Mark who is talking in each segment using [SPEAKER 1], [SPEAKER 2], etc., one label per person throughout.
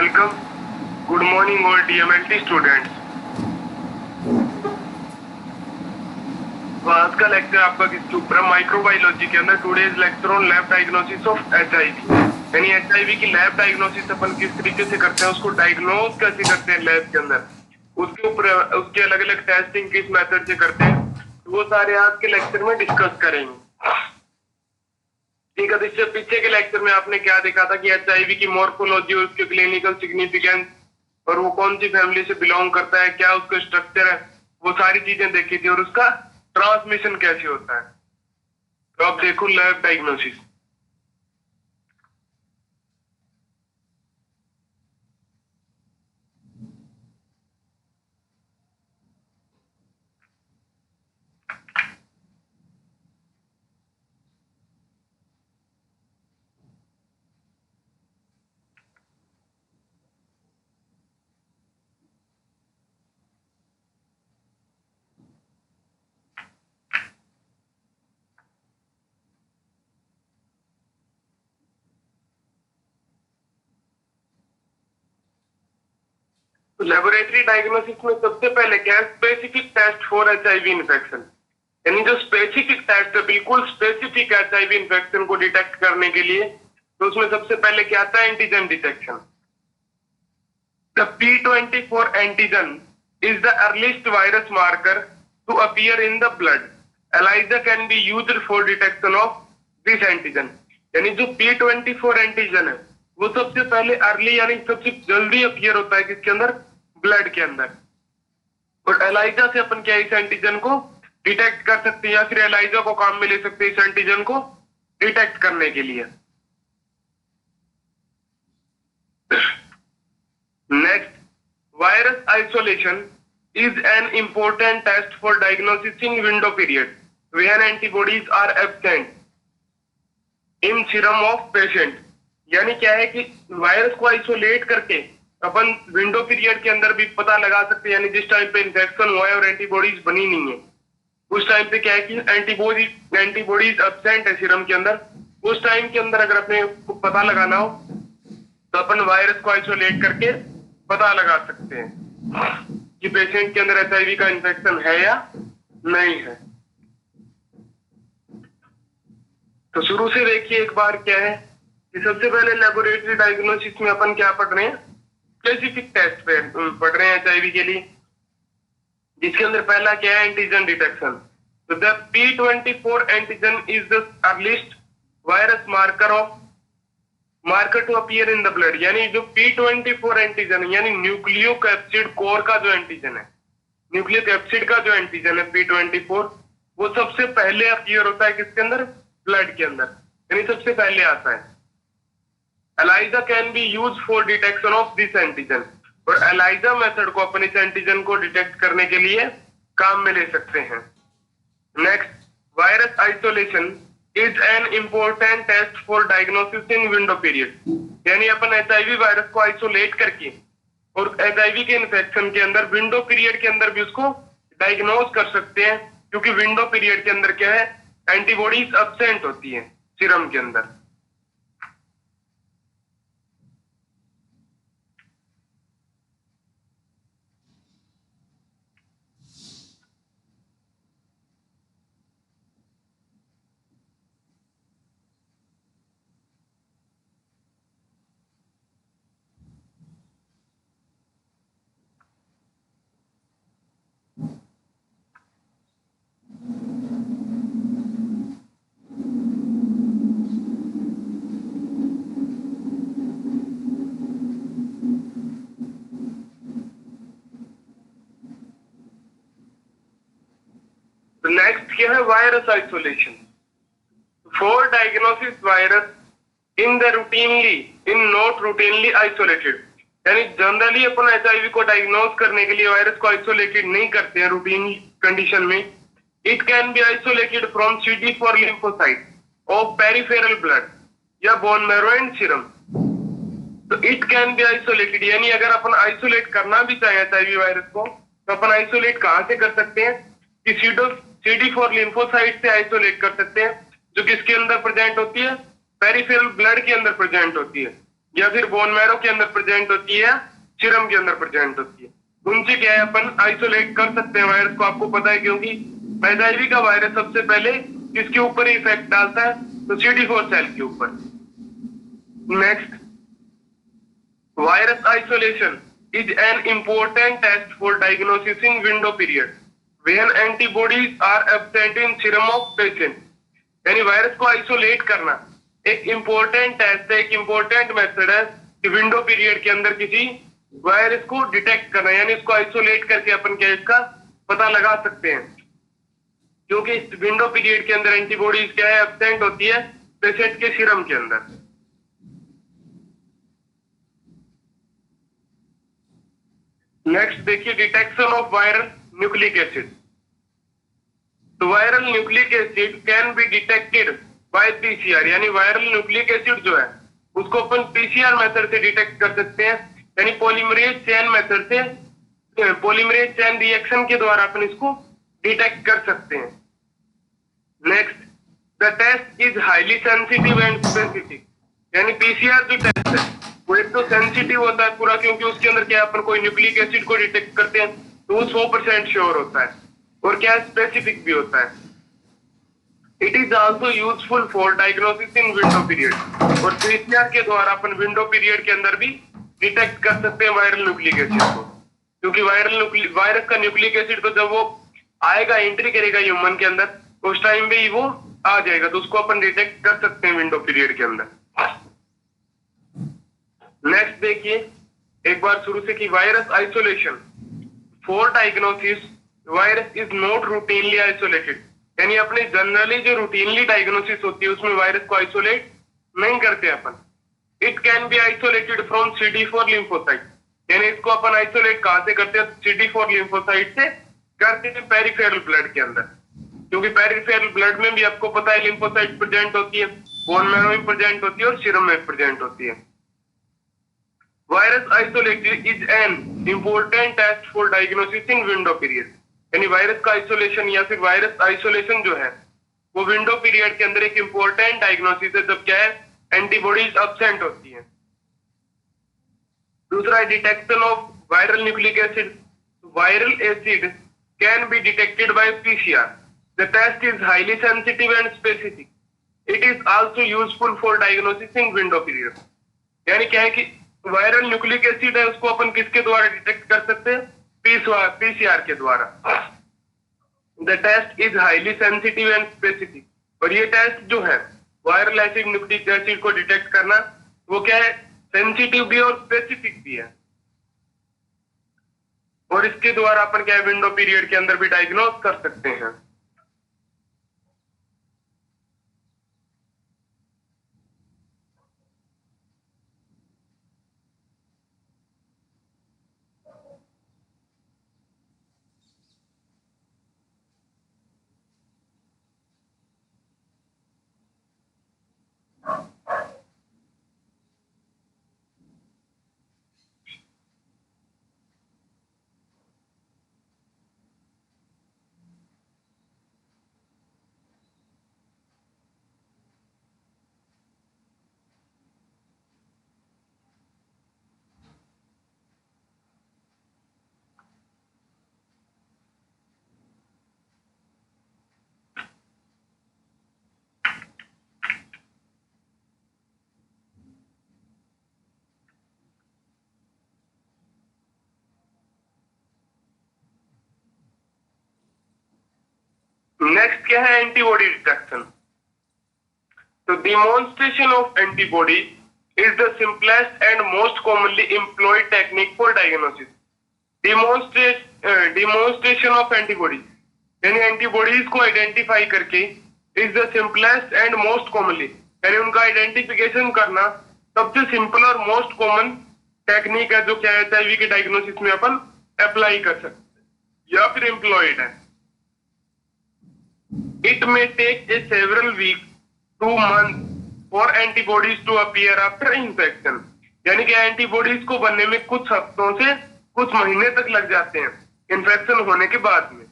[SPEAKER 1] Welcome. Good morning, all DMLT students. तो आज का लेक्चर आपका किसके ऊपर है? माइक्रोबायोलॉजी के अंदर today's lecture on lab diagnosis of HIV। यानी HIV की लैब डायग्नोसिस अपन किस तरीके से करते हैं, उसको डायग्नोज कैसे करते हैं लैब के अंदर, उसके ऊपर उसके अलग अलग टेस्टिंग किस मेथड से करते हैं, तो वो सारे आज के लेक्चर में डिस्कस करेंगे। ठीक है, तो इससे पीछे के लेक्चर में आपने क्या देखा था कि HIV की मॉर्फोलॉजी, उसके क्लिनिकल सिग्निफिकेंस और वो कौन सी फैमिली से बिलोंग करता है, क्या उसका स्ट्रक्चर है, वो सारी चीजें देखी थी और उसका ट्रांसमिशन कैसे होता है। तो अब देखो लैब डायग्नोसिस। तो लेबोरेटरी डायग्नोसिस में सबसे पहले क्या है? Specific test for HIV infection. यानी जो स्पेसिफिक टेस्ट है, बिल्कुल स्पेसिफिक HIV इन्फेक्शन को डिटेक्ट करने के लिए, तो उसमें सबसे पहले क्या आता है? Antigen detection. The P24 antigen is the earliest virus marker to appear in the blood. ELISA can be used for detection of this antigen. यानी जो P24 एंटीजन है वो सबसे पहले अर्ली यानी सबसे जल्दी अपीयर होता है किसके अंदर? ब्लड के अंदर। और ELISA से अपन क्या इस एंटीजन को डिटेक्ट कर सकते हैं, या फिर ELISA को काम में ले सकते हैं इस एंटीजन को डिटेक्ट करने के लिए। Next, virus isolation is an important test for diagnosing window period when antibodies are absent in serum of patient। यानी क्या है कि वायरस को आइसोलेट करके अपन विंडो पीरियड के अंदर भी पता लगा सकते हैं। यानी जिस टाइम पे इन्फेक्शन हुआ है और एंटीबॉडीज बनी नहीं है, उस टाइम पे क्या है कि एंटीबॉडीज एब्सेंट है सीरम के अंदर। उस टाइम के अंदर अगर अपने को पता लगाना हो तो अपन वायरस को आइसोलेट करके पता लगा सकते हैं कि पेशेंट के अंदर HIV का इन्फेक्शन है या नहीं है। तो शुरू से देखिए एक बार क्या है कि सबसे पहले लेबोरेटरी डायग्नोसिस में अपन क्या पढ़ रहे हैं? स्पेसिफिक टेस्ट पे पढ़ रहे हैं HIV के लिए, जिसके अंदर पहला क्या है? Antigen detection. तो the P24 antigen is the earliest virus marker to appear in the blood. यानी जो P24 एंटीजन यानी न्यूक्लियोकैप्सिड कोर का जो एंटीजन है, न्यूक्लियोकैप्सिड का जो एंटीजन है P24, वो सबसे पहले अपीयर होता है किसके अंदर? ब्लड के अंदर, यानी सबसे पहले आता है। ELISA can B use for detection of this antigen. और ELISA मेथड को अपन इस एंटीजन को डिटेक्ट करने के लिए काम में ले सकते हैं। Next, virus isolation is an important test for diagnosis in window period. यानी अपन HIV वायरस को आइसोलेट करके और HIV के इन्फेक्शन के अंदर विंडो पीरियड के अंदर भी उसको डायग्नोज कर सकते हैं, क्योंकि विंडो पीरियड के अंदर क्या है? एंटीबॉडीज एब्सेंट होती है सीरम के अंदर। नेक्स्ट क्या है? Virus isolation. For diagnosis virus in the routinely in not routinely isolated. यानी जनरली अपन HIV को डायग्नोज करने के लिए वायरस को आइसोलेटेड नहीं करते हैं रूटीन कंडीशन में। It can be isolated from CD4 lymphocyte of peripheral blood या बोन मैरो एंड सीरम। तो इट कैन बी आइसोलेटेड यानी अगर अपन आइसोलेट करना भी चाहें HIV वायरस को, तो अपन आइसोलेट कहां से कर सकते हैं? कि CD4 lymphocyte से आइसोलेट कर सकते हैं, जो किसके अंदर प्रेजेंट होती है? पेरिफेरल ब्लड के अंदर प्रेजेंट होती है। या फिर बोन मैरो के अंदर प्रेजेंट होती है, सीरम के अंदर प्रेजेंट होती है, उनसे क्या है अपन आइसोलेट कर सकते हैं वायरस को। आपको पता है क्योंकि एचआईवी का वायरस सबसे पहले किसके ऊपर इफेक्ट डालता है, तो CD4 सेल के ऊपर। Next, virus isolation is an important test for diagnosis in window period when antibodies are absent in serum of patient। यानी वायरस को आइसोलेट करना एक इंपॉर्टेंट टेस्ट है, एक इंपॉर्टेंट मेथड है कि विंडो पीरियड के अंदर किसी वायरस को डिटेक्ट करना, यानी इसको आइसोलेट करके अपन क्या इसका पता लगा सकते हैं, क्योंकि इस विंडो पीरियड के अंदर एंटीबॉडीज क्या है, एब्सेंट होती है पेशेंट के सीरम के अंदर। नेक्स्ट देखिए, detection of viral nucleic acid. तो viral nucleic acid can be detected by PCR, यानी वायरल न्यूक्लिक एसिड जो है उसको अपन पीसीआर मेथड से डिटेक्ट कर सकते हैं, यानी पॉलीमरेज चेन मेथड से, पॉलीमरेज चेन रिएक्शन के द्वारा अपन इसको डिटेक्ट कर सकते हैं। Next, the test is highly sensitive and specific, यानी पीसीआर जो टेस्ट है वो एक तो सेंसिटिव होता है पूरा, क्योंकि उसके अंदर क्या अपन कोई न्यूक्लिक एसिड को डिटेक्ट करते हैं तो वो 100% श्योर होता है, और क्या स्पेसिफिक भी होता है। It is also useful for diagnosis in window period, और पीसीआर के द्वारा अपन विंडो पीरियड के अंदर भी डिटेक्ट कर सकते हैं वायरल न्यूक्लिक एसिड को, क्योंकि वायरस का न्यूक्लिक एसिड तो जब वो आएगा, एंट्री करेगा ह्यूमन के अंदर, उस टाइम पे ही वो आ जाएगा, तो उसको अपन डिटेक्ट कर सकते हैं विंडो पीरियड के अंदर। नेक्स्ट देखिए एक बार शुरू से कि virus isolation for diagnosis, virus is not routinely isolated, यानी अपने जनरली जो रूटीनली डायग्नोसिस होती है उसमें वायरस को आइसोलेट नहीं करते अपन। It can be isolated from CD4 lymphocyte, यानी इसको अपन आइसोलेट कहां से करते हैं, CD4 लिम्फोसाइट से करते हैं पेरिफेरल ब्लड के अंदर, क्योंकि पेरिफेरल ब्लड में भी आपको पता है लिम्फोसाइट प्रेजेंट होती है, बोन मैरो में प्रेजेंट होती है और सीरम में प्रेजेंट होती है। Virus isolation is an important test for diagnosis in window period, यानी वायरस का आइसोलेशन या फिर वायरस आइसोलेशन जो है वो विंडो पीरियड के अंदर एक इंपॉर्टेंट डायग्नोसिस है, जब क्या है एंटीबॉडीज एब्सेंट होती है। दूसरा, detection of viral nucleic acid. Viral acid can be detected by PCR, the test is highly sensitive and specific, it is also useful for diagnosis in window period, यानी क्या है कि वायरल न्यूक्लिक एसिड है उसको अपन किसके द्वारा detect कर सकते हैं, पीसीआर के द्वारा। The test is highly sensitive and specific, और ये टेस्ट जो है वायरल एसिड न्यूक्लिक एसिड को डिटेक्ट करना वो क्या है, सेंसिटिव भी और स्पेसिफिक भी है, और इसके द्वारा अपन क्या है विंडो पीरियड के अंदर भी डायग्नोज कर सकते हैं। नेक्स्ट क्या है, एंटीबॉडी डिटेक्शन। तो demonstration of antibody is the simplest and most commonly employed technique for diagnosis. Demonstration of antibody, यानी एंटीबॉडीज को आइडेंटिफाई करके, is the simplest and most commonly, यानी उनका आइडेंटिफिकेशन करना सबसे सिंपल और मोस्ट कॉमन टेक्निक है जो क्या है एचआईवी के डायग्नोसिस में अपन अप्लाई कर सकते हैं या फिर एम्प्लॉयड है। It may take a several weeks to months for antibodies to appear after infection, यानी कि एंटीबॉडीज को बनने में कुछ हफ्तों से कुछ महीने तक लग जाते हैं इन्फेक्शन होने के बाद में।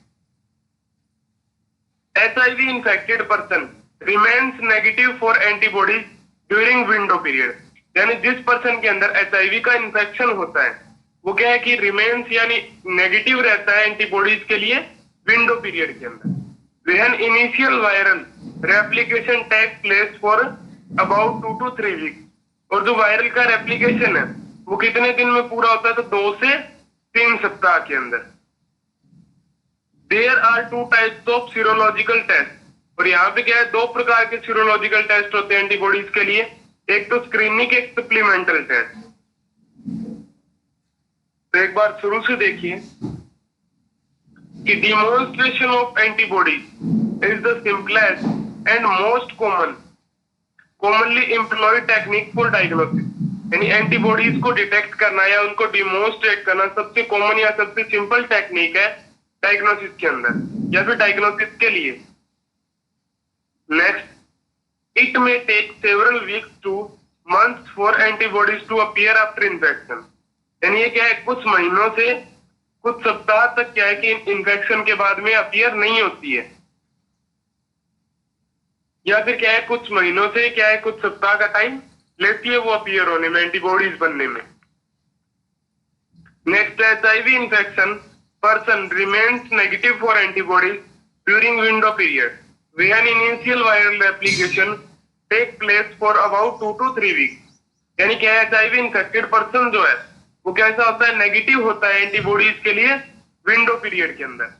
[SPEAKER 1] HIV infected person remains negative for antibodies during window period, यानी जिस पर्सन के अंदर एचआईवी का इन्फेक्शन होता है वो क्या है कि रिमेन्स यानी नेगेटिव रहता है एंटीबॉडीज के लिए विंडो पीरियड के अंदर। When initial viral replication takes place for about 2 to 3 weeks, और जो वायरल का रेप्लिकेशन है वो कितने दिन में पूरा होता है, तो 2 से 3 सप्ताह के अंदर। There are 2 types of serological test, और यहाँ पे क्या है, 2 प्रकार के सीरोलॉजिकल टेस्ट होते हैं एंटीबॉडीज के लिए, एक तो स्क्रीनिंग, एक सप्लीमेंटल टेस्ट। तो एक बार शुरू से देखिए कि demonstration of antibodies is the simplest and most commonly employed technique for diagnosis। यानी एंटीबॉडीज को डिटेक्ट करना या उनको डिमोन्स्ट्रेट करना सबसे कॉमन या सबसे सिंपल टेक्निक है डायग्नोसिस के अंदर या फिर डायग्नोसिस के लिए। Next, it may take several weeks to months for antibodies to appear after infection. यानी ये क्या है, कुछ महीनों से कुछ सप्ताह तक क्या है कि इन्फेक्शन के बाद में अपीयर नहीं होती है, या फिर क्या है कुछ महीनों से क्या है कुछ सप्ताह का टाइम लेती है वो अपीयर होने में, एंटीबॉडीज बनने में। Next, HIV infection person remains negative for antibodies during window period when initial viral replication take place for about 2 to 3 weeks. यानी क्या है, एचआईवी इन्फेक्टेड पर्सन जो है वो कैसा होता है, नेगेटिव होता है एंटीबॉडीज के लिए विंडो पीरियड के अंदर।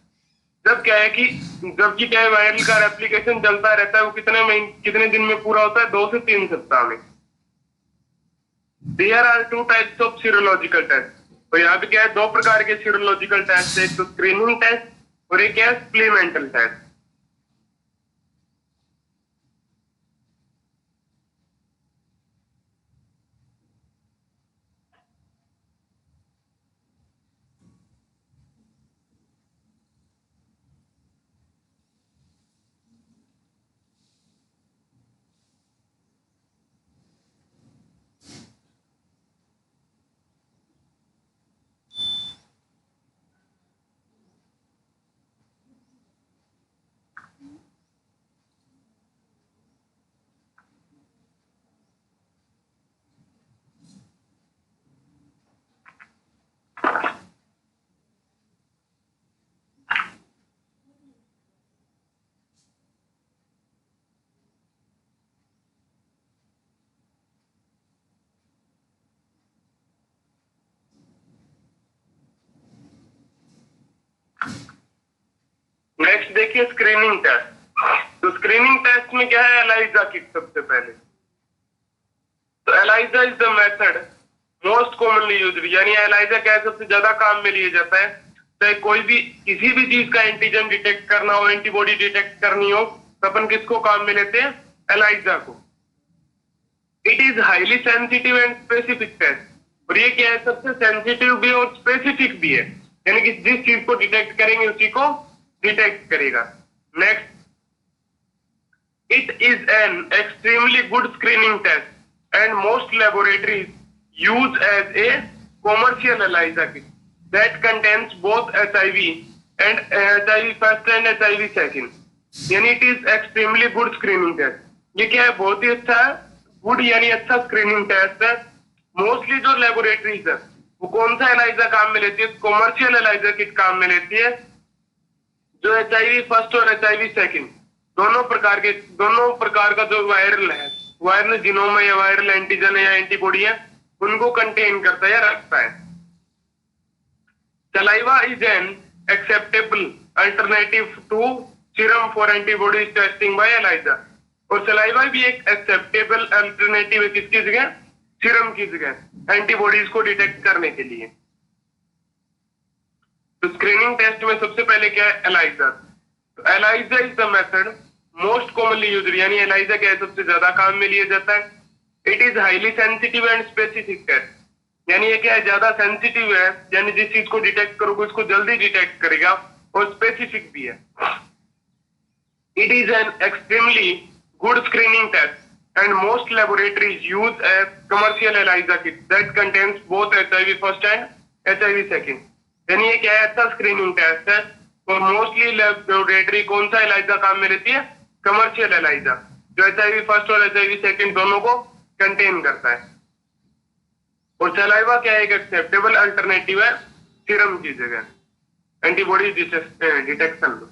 [SPEAKER 1] जब क्या है कि जबकि क्या है वायरल का रेप्लिकेशन चलता रहता है, वो कितने दिन में पूरा होता है, 2 से 3 सप्ताह में। There are 2 types of serological test। तो यहाँ पे क्या है, 2 प्रकार के सीरोलॉजिकल टेस्ट है, एक तो स्क्रीनिंग टेस्ट और एक है सप्लीमेंटल टेस्ट। नेक्स्ट देखिए स्क्रीनिंग टेस्ट। तो स्क्रीनिंग टेस्ट में क्या है, एलाइजा किट सबसे पहले। तो ELISA is the method most commonly used. यानी एलाइजा क्या है, सबसे ज्यादा काम में लिया जाता है। चाहे कोई भी किसी भी चीज का एंटीजन डिटेक्ट करना हो, एंटीबॉडी डिटेक्ट करनी हो, तो अपन किसको काम में लेते हैं, एलाइजा को। It is highly sensitive and specific test. और ये क्या है, सबसे सेंसिटिव भी और स्पेसिफिक भी है, यानी कि जिस चीज को डिटेक्ट करेंगे उसी को डिटेक्ट करेगा। Next, it is an extremely good screening test and most laboratories use as a commercial ELISA kit that contains both HIV and HIV first and HIV second. यानी it is extremely good screening test. ये क्या है, बहुत ही अच्छा good यानी अच्छा screening test है। मोस्टली जो लेबोरेटरीज है वो कौन सा एलाइजा काम में लेती है, कॉमर्शियल एलाइजा किट काम में लेती है, जो एचआईवी फर्स्ट और एचआईवी सेकंड दोनों प्रकार का जो वायरल है, वायरल जीनोम है या वायरल एंटीजन है या एंटीबॉडी है, उनको कंटेन करता है या रखता है। Saliva is an acceptable alternative to serum for antibodies testing by ELISA. और सलाइवा भी एक एक्सेप्टेबल अल्टरनेटिव है किसकी जगह, सीरम की जगह, एंटीबॉडीज को डिटेक्ट करने के लिए। तो स्क्रीनिंग टेस्ट में सबसे पहले क्या है, एलाइजा। तो ELISA is the method most commonly used. यानी एलाइजा क्या है, सबसे ज्यादा काम में लिया जाता है। It is highly sensitive and specific test. यानी ये क्या है, ज्यादा सेंसिटिव है, यानी जिस चीज को डिटेक्ट करोगे उसको जल्दी डिटेक्ट करेगा, और स्पेसिफिक भी है। It is an extremely good screening test and most laboratories use a commercial ELISA kit that contains both HIV first and HIV second. यानी ये क्या है, अच्छा स्क्रीनिंग टेस्ट है। और मोस्टली लेबोरेटरी कौन सा एलाइजा काम में लेती है, कमर्शियल एलाइजा, जो एचआईवी फर्स्ट और एचआईवी सेकंड दोनों को कंटेन करता है। और सलाइवा क्या है, एक एक्सेप्टेबल अल्टरनेटिव है सीरम की जगह एंटीबॉडी डिटेक्शन में।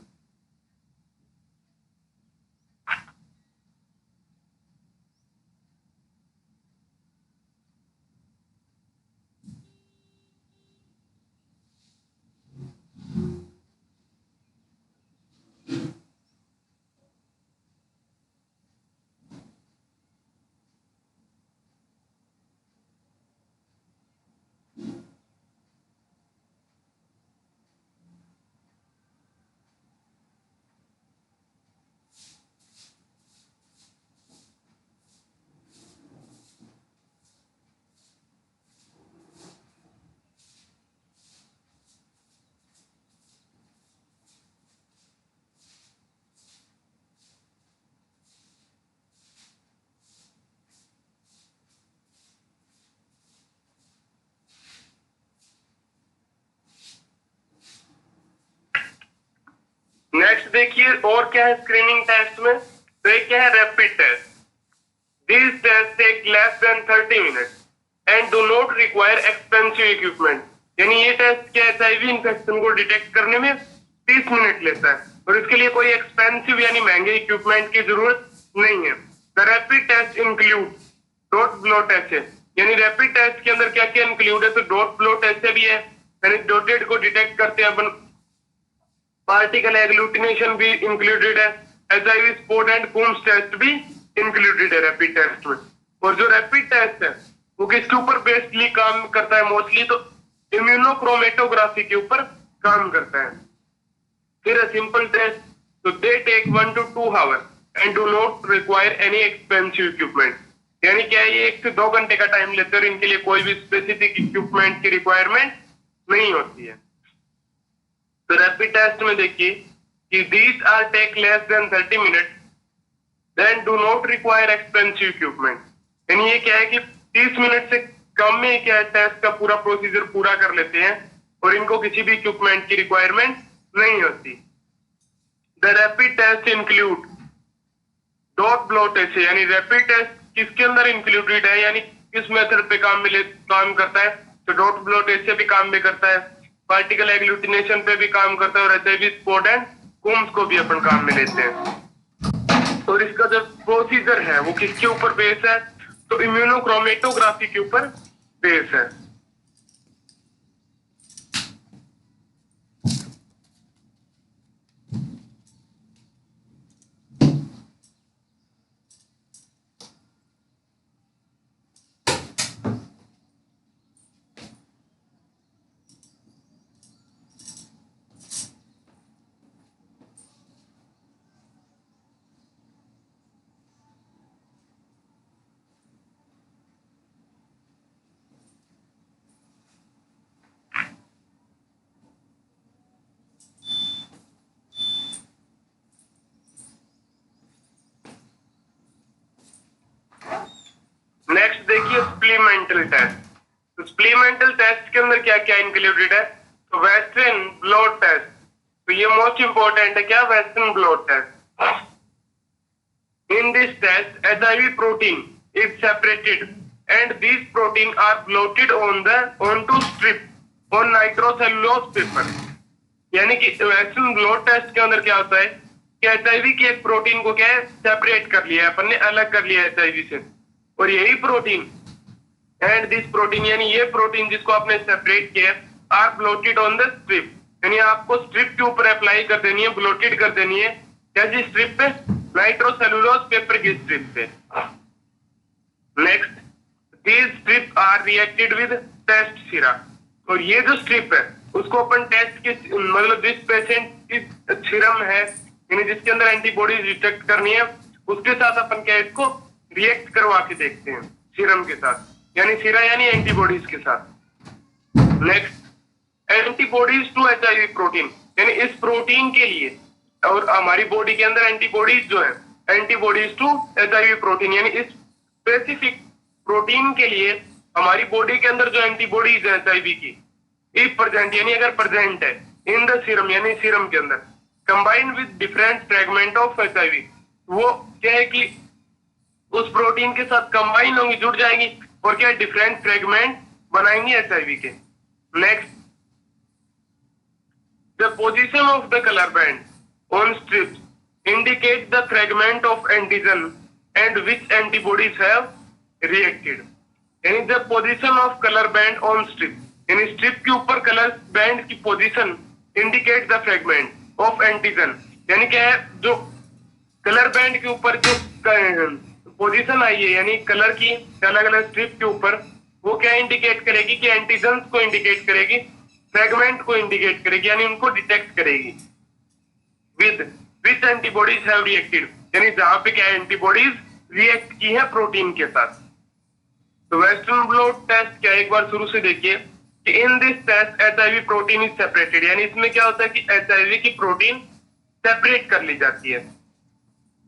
[SPEAKER 1] नेक्स्ट देखिए और क्या है स्क्रीनिंग टेस्ट में, तो एक क्या है rapid test. These tests take less than 30 minutes and do not require expensive equipment। यानी ये टेस्ट क्या HIV इन्फेक्शन को डिटेक्ट करने में 30 मिनट लेता है और इसके लिए कोई एक्सपेंसिव यानी महंगे इक्विपमेंट की जरूरत नहीं है। The rapid test include dot blot assay, यानी रैपिड टेस्ट के अंदर क्या क्या इंक्लूड है, तो डॉट ब्लॉट एसे भी है, यानी डॉटेड को डिटेक्ट करते हैं अपन। पार्टिकल एग्लूटिनेशन भी इंक्लूडेड है, HIV spot and Coombs test भी इंक्लूडेड है रैपिड टेस्ट में। और जो रैपिड टेस्ट है वो किसके ऊपर बेस्डली काम करता है, मोस्टली तो इम्यूनोक्रोमेटोग्राफी के ऊपर काम करता है। फिर सिंपल टेस्ट, तो they take 1 to 2 hour and do not require any expensive equipment, यानी क्या है ये 1 से 2 घंटे का टाइम लेते हैं और इनके लिए कोई भी स्पेसिफिक इक्विपमेंट की रिक्वायरमेंट नहीं होती है। तो रैपिड टेस्ट में देखिए कि these are take less than 30 minutes then do not require expensive equipment, यानी ये क्या है कि 30 मिनट से कम में क्या है टेस्ट का पूरा प्रोसीजर पूरा कर लेते हैं और इनको किसी भी इक्विपमेंट की रिक्वायरमेंट नहीं होती। The rapid test include dot blot test, यानी रैपिड टेस्ट किसके अंदर इंक्लूडेड है, यानी किस मेथड पे काम करता है, तो डॉट ब्लॉट टेस्ट भी काम भी करता है, पार्टिकल एग्लूटिनेशन पे भी काम करता है और HIV स्पॉट एंड कूम्स को भी अपन काम में लेते हैं। और इसका जो प्रोसीजर है वो किसके ऊपर बेस है, तो इम्यूनोक्रोमेटोग्राफी के ऊपर बेस है। नेक्स्ट देखिए सप्लीमेंटल टेस्ट। तो सप्लीमेंटल टेस्ट के अंदर क्या क्या इंक्लूडेड है, तो वेस्टर्न ब्लॉट टेस्ट, तो ये मोस्ट इंपॉर्टेंट है क्या, western blot test. In this test HIV protein is separated and these protein are blotted onto strip on nitrocellulose paper, यानी कि वेस्टर्न ब्लॉट टेस्ट के अंदर क्या होता है कि HIV की एक प्रोटीन को क्या है सेपरेट कर लिया है अपन ने, अलग कर लिया है HIV से, और यही प्रोटीन एंड दिस प्रोटीन, यानी ये प्रोटीन जिसको आपने सेपरेट किया are blotted on the strip, यानी आपको स्ट्रिप के ऊपर अप्लाई कर देनी है, ब्लोटेड कर देनी है, कैसी स्ट्रिप पे, नाइट्रोसेलुलोज पेपर की स्ट्रिप पे। Next, these strip are reacted with test sera, और ये जो स्ट्रिप है उसको अपन टेस्ट के मतलब जिस पेशेंट की सीरम है यानी जिसके अंदर एंटीबॉडीज डिटेक्ट करनी है उसके साथ अपन क्या इसको रिएक्ट करवा के देखते हैं सीरम के साथ, यानी सीरा यानी एंटीबॉडीज के साथ। Next, antibodies to HIV protein, यानी इस प्रोटीन के लिए और हमारी बॉडी के अंदर एंटीबॉडीज जो है एंटीबॉडीज टू HIV प्रोटीन, यानी इस स्पेसिफिक प्रोटीन के लिए हमारी बॉडी के अंदर जो एंटीबॉडीज है HIV की इफ प्रेजेंट, यानी अगर प्रेजेंट है इन द सीरम, यानी सीरम के अंदर combine with different fragment of HIV, वो क्या है कि उस प्रोटीन के साथ कंबाइन होंगी, जुड़ जाएंगी और क्या डिफरेंट फ्रेगमेंट बनाएंगे एचआईवी के। Next, the position of the colour band on strips indicate the fragment of antigen and which antibodies have reacted. यानी the position of colour band on strip, यानी स्ट्रिप के ऊपर कलर बैंड की position indicate the fragment of antigen, यानी क्या है, जो colour band के ऊपर जो पोजीशन आई है यानी कलर की अलग अलग स्ट्रिप के ऊपर, वो क्या इंडिकेट करेगी कि एंटीजन को इंडिकेट करेगी, फ्रेगमेंट को इंडिकेट करेगी, यानी उनको डिटेक्ट करेगी। With which antibodies have reacted, यानी जहां पे क्या एंटीबॉडीज रिएक्ट की है प्रोटीन के साथ। तो वेस्टर्न ब्लॉट टेस्ट क्या, एक बार शुरू से देखिए कि in this test HIV protein is separated, यानी इसमें क्या होता है कि एचआईवी की प्रोटीन सेपरेट कर ली जाती है।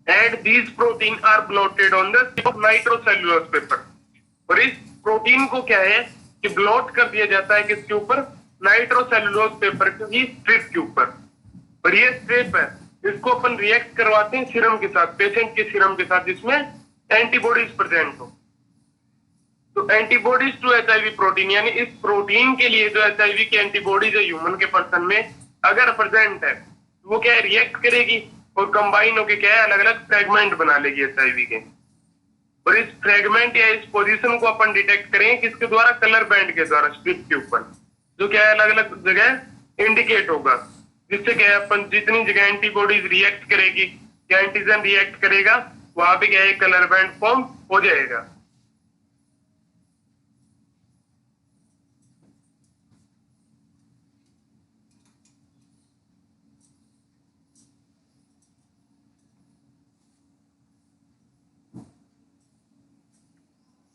[SPEAKER 1] And these protein are blotted on the nitrocellulose paper, और इस प्रोटीन को क्या है कि ब्लॉट कर दिया जाता है किसके ऊपर, नाइट्रोसेल्युलोज पेपर की स्ट्रिप के ऊपर। और ये स्ट्रिप है, इसको अपन रिएक्ट करवाते हैं सीरम के साथ, पेशेंट के सीरम के साथ, जिसमें एंटीबॉडीज प्रेजेंट हो। तो एंटीबॉडीज टू एचआईवी प्रोटीन, यानी इस प्रोटीन के लिए जो एचआईवी की एंटीबॉडीज है ह्यूमन के पर्सन में अगर प्रेजेंट है, तो वो क्या है रिएक्ट करेगी और कंबाइन होकर क्या है अलग अलग फ्रेगमेंट बना लेगी एचआईवी के। और इस फ्रेगमेंट या इस पोजीशन को अपन डिटेक्ट करें किसके द्वारा, कलर बैंड के द्वारा स्ट्रिप के ऊपर, जो क्या है अलग अलग जगह इंडिकेट होगा, जिससे क्या है अपन जितनी जगह एंटीबॉडीज रिएक्ट करेगी या एंटीजन रिएक्ट करेगा वहां पे क्या है कलर बैंड फॉर्म हो जाएगा।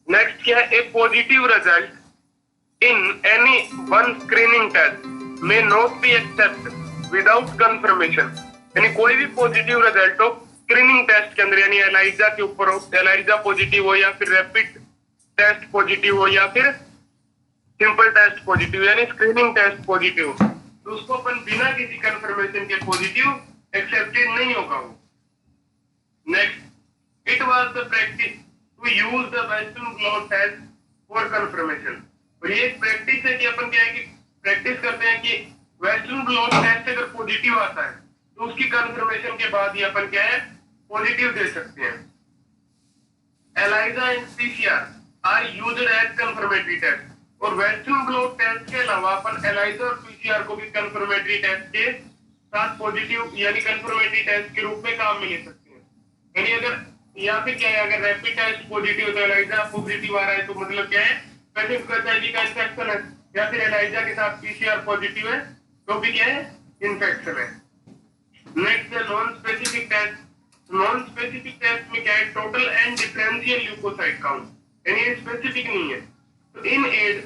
[SPEAKER 1] नेक्स्ट क्या है, a positive result in any one screening test may not be accept without confirmation, यानी कोई भी पॉजिटिव रिजल्ट हो स्क्रीनिंग टेस्ट के अंदर, यानी एलाइजा के ऊपर हो, एलाइजा पॉजिटिव हो या फिर रैपिड टेस्ट पॉजिटिव हो या फिर सिंपल टेस्ट पॉजिटिव, यानी स्क्रीनिंग टेस्ट पॉजिटिव, तो उसको अपन बिना किसी कंफर्मेशन के पॉजिटिव एक्सेप्टेड नहीं होगा वो। Next, it was the practice to use the western blot test for confirmation, और ये एक प्रैक्टिस है कि अपन क्या है कि प्रैक्टिस करते हैं कि वेस्टर्न ब्लॉट टेस्ट अगर पॉजिटिव आता है तो उसकी कंफर्मेशन के बाद ही अपन क्या है पॉजिटिव दे सकते हैं। ELISA and PCR are used as confirmatory test, और वेस्टर्न ब्लॉट टेस्ट के अलावा अपन एलाइजा और पीसीआर को भी कंफर्मेटरी टेस्ट के साथ पॉजिटिव यानी कंफर्मेटरी टेस्ट के रूप में काम में ले सकते हैं। यानी अगर या फिर क्या है अगर रैपिड टेस्ट पॉजिटिव तो एलाइजा पॉजिटिव आ रहा है तो मतलब क्या है पेशेंट को एचआईवी का इन्फेक्शन है, या फिर एलाइजा के साथ पीसीआर पॉजिटिव है तो भी क्या है इन्फेक्शन है। Next non specific test, non specific test में क्या है total and differential leukocyte count, यानी स्पेसिफिक नहीं है। तो in AIDS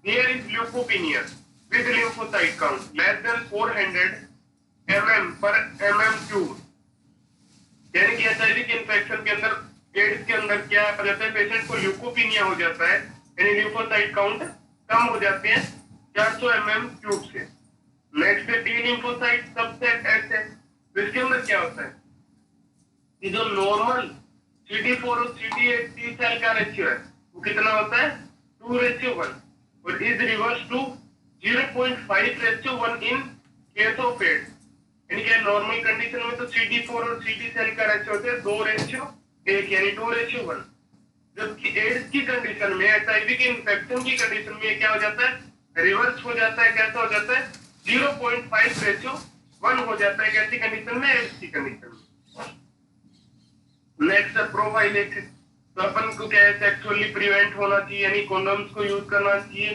[SPEAKER 1] here is leukopenia with lymphocyte count less than 400 mm per mm cube, यानी कि एचआईवी के इन्फेक्शन के अंदर एड्स के अंदर क्या हो जाता है पेशेंट को ल्यूकोपिनिया हो जाता है, यानी ल्यूकोसाइट काउंट कम हो जाते हैं 400 mm क्यूब से। नेक्स्ट है टी लिम्फोसाइट सबसेट एस है, तो इसके अंदर क्या होता है कि जो नॉर्मल CD4 और CD8 टी सेल का रेशियो है वो कितना होता है 2:1 और is reverse to 0.5:1 in case of AIDS, यानी कि नॉर्मल कंडीशन में तो CD4 और CD सेल का रेशियो होता है 2:1 यानी 2:1, जबकि एड्स की कंडीशन में एचआईवी के इन्फेक्शन की कंडीशन में क्या हो जाता है रिवर्स हो जाता है। कैसा हो जाता है 0.5:1 हो जाता है, कैसी कंडीशन में एड्स की कंडीशन में। नेक्स्ट प्रोफाइलेक्सिस, तो अपन को क्या है सेक्सुअली प्रिवेंट होना चाहिए यानी कॉन्डोम्स को यूज करना चाहिए।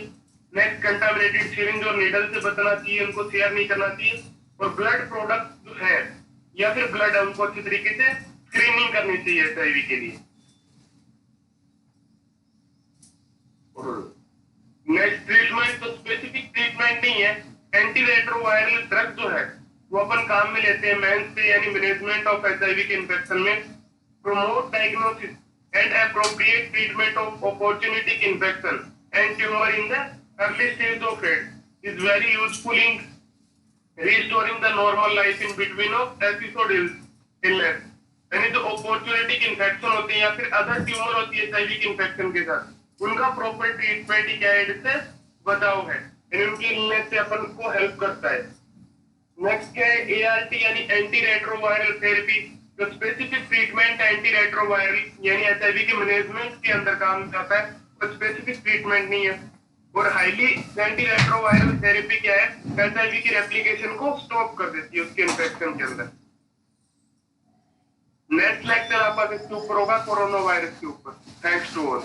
[SPEAKER 1] नेक्स्ट कंटामिनेटेड सिरिंज और नीडल से बचना चाहिए, उनको शेयर नहीं करना चाहिए। और ब्लड प्रोडक्ट जो है या फिर ब्लड है उनको अच्छी तरीके से स्क्रीनिंग करनी चाहिए एचआईवी के लिए। नेक्स्ट ट्रीटमेंट, तो स्पेसिफिक ट्रीटमेंट नहीं है, एंटीरेट्रोवायरल ड्रग जो है वो अपन काम में लेते हैं मेंस पे यानी मैनेजमेंट ऑफ एचआईवी के इन्फेक्शन में। Promote diagnosis and appropriate treatment of opportunistic infection and tumor in the early stage of AIDS is very useful in restoring the normal life in between of episode illness, यानी जो opportunistic infection होते हैं या फिर other tumour होती है HIV के infection के साथ उनका प्रॉपर ट्रीटमेंट ही क्या है, इससे बचाव है, यानी उनकी इलनेस से अपन को हेल्प करता है। नेक्स्ट क्या है, एआरटी यानी एंटी रेट्रोवायरल थेरेपी, जो स्पेसिफिक ट्रीटमेंट एंटी रेट्रोवायरल यानी एचआईवी के मैनेजमेंट के अंदर काम करता है, और स्पेसिफिक ट्रीटमेंट नहीं है। और हाईली एंटी रेट्रोवायरल थेरेपी क्या है, एचआईवी की रेप्लिकेशन को स्टॉप कर देती है उसके इन्फेक्शन के अंदर। नेक्स्ट लेक्चर आपका किसके ऊपर होगा, कोरोना वायरस के ऊपर। Thanks to all.